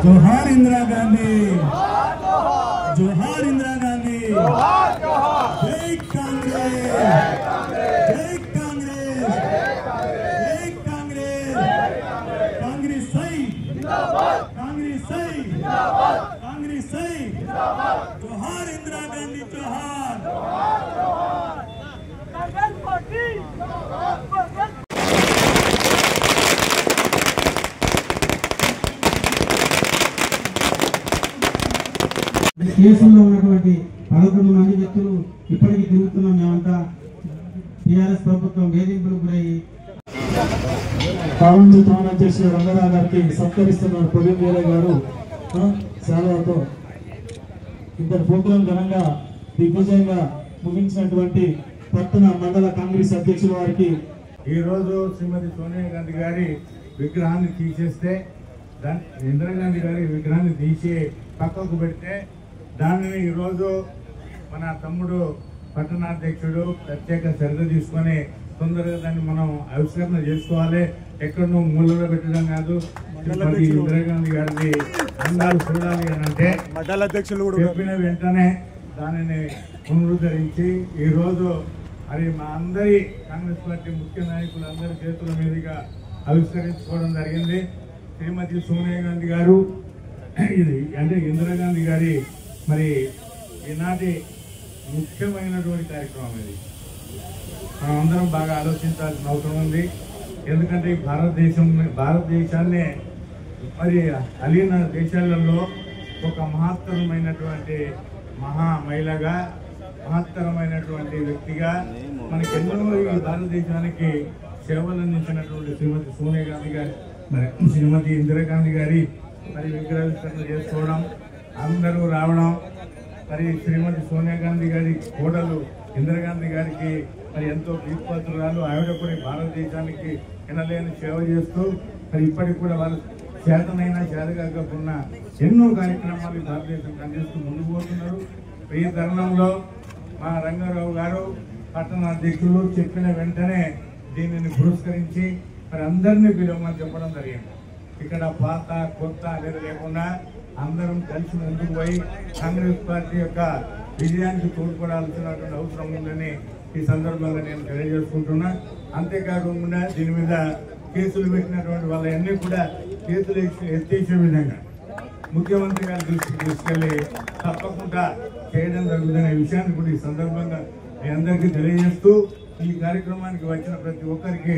जोहार इंदिरा गांधी, जोहार इंदिरा गांधी, जय कांग्रेस, जय कांग्रेस, जय कांग्रेस, कांग्रेस सही, कांग्रेस सही, कांग्रेस सही, जोहार इंदिरा गांधी, जोहार, कांग्रेस पार्टी। కేసుల్లో ఉన్నటువంటి 11 మంది వ్యక్తులు ఇప్పటికీ తిరుగుతున్నాం. మేమంతా టీఆర్ఎస్ ప్రభుత్వం వేధింపులకు గురయ్యి పార్లమెంట్ ప్రధాన అధ్యక్షుడు రంగారావు గారికి సత్కరిస్తున్న ప్రవీణ్ వేలే గారు సేవలతో ఇద్దరు ప్రోగ్రాం ఘనంగా దిగ్విజయంగా ముగించినటువంటి పట్టణ మండల కాంగ్రెస్ అధ్యక్షుల వారికి ఈ రోజు శ్రీమతి సోనియా గాంధీ గారి విగ్రహాన్ని తీసేస్తే ఇందిరాగాంధీ గారి విగ్రహాన్ని తీసి పక్కకు పెడితే దానిని ఈరోజు మన తమ్ముడు పట్టణాధ్యక్షుడు ప్రత్యేక శ్రద్ధ తీసుకొని తొందరగా దాన్ని మనం ఆవిష్కరణ చేసుకోవాలి. ఎక్కడో మూలలో పెట్టడం కాదు. ఇందిరాగాంధీ గారిని అందరూ చూడాలి అని అంటే చెప్పిన వెంటనే దానిని పునరుద్ధరించి ఈరోజు అది మా అందరి కాంగ్రెస్ పార్టీ ముఖ్య నాయకులందరి చేతుల మీదుగా ఆవిష్కరించుకోవడం జరిగింది. శ్రీమతి సోనియా గాంధీ గారు ఇది అంటే ఇందిరాగాంధీ గారి మరి ఈనాటి ముఖ్యమైనటువంటి కార్యక్రమం ఇది. మనం అందరం బాగా ఆలోచించాల్సిన అవసరం ఉంది. ఎందుకంటే భారతదేశాన్ని మరి అలీన దేశాలలో ఒక మహత్తరమైనటువంటి మహిళగా మహత్తరమైనటువంటి వ్యక్తిగా మనకెన్నో ఈ భారతదేశానికి సేవలు అందించినటువంటి శ్రీమతి సోనియా గాంధీ గారి మరి శ్రీమతి ఇందిరాగాంధీ గారి మరి విగ్రహావిష్కరణ చేసుకోవడం, అందరూ రావడం, మరి శ్రీమతి సోనియా గాంధీ గారి కోడలు ఇందిరాగాంధీ గారికి మరి ఎంతో ప్రీతిపాత్రురాలు. ఆవిడ కూడా భారతదేశానికి ఎనలేని సేవ చేస్తూ మరి ఇప్పటికి కూడా వాళ్ళు చేతనైనా చేతగాకుండా ఎన్నో కార్యక్రమాలు భారతదేశం అందిస్తూ ముందుకు పోతున్నారు. ఈ తరుణంలో మా రంగారావు గారు పట్టణ అధ్యక్షులు చెప్పిన వెంటనే దీనిని పురస్కరించి మరి అందరినీ పిలవమని చెప్పడం జరిగింది. ఇక్కడ పాత కొత్త అనేది లేకుండా అందరం కలిసి ముందుకు పోయి కాంగ్రెస్ పార్టీ యొక్క విజయానికి తోడ్పడాల్సినటువంటి అవసరం ఉందని ఈ సందర్భంగా నేను తెలియజేసుకుంటున్నా. అంతేకాకుండా దీని మీద కేసులు పెట్టినటువంటి వాళ్ళన్నీ కూడా కేసులు ఎత్తేసే విధంగా ముఖ్యమంత్రి గారి దృష్టికి తీసుకెళ్లి తప్పకుండా చేయడం జరుగుతున్న విషయాన్ని కూడా ఈ సందర్భంగా మీ అందరికీ తెలియజేస్తూ ఈ కార్యక్రమానికి వచ్చిన ప్రతి ఒక్కరికి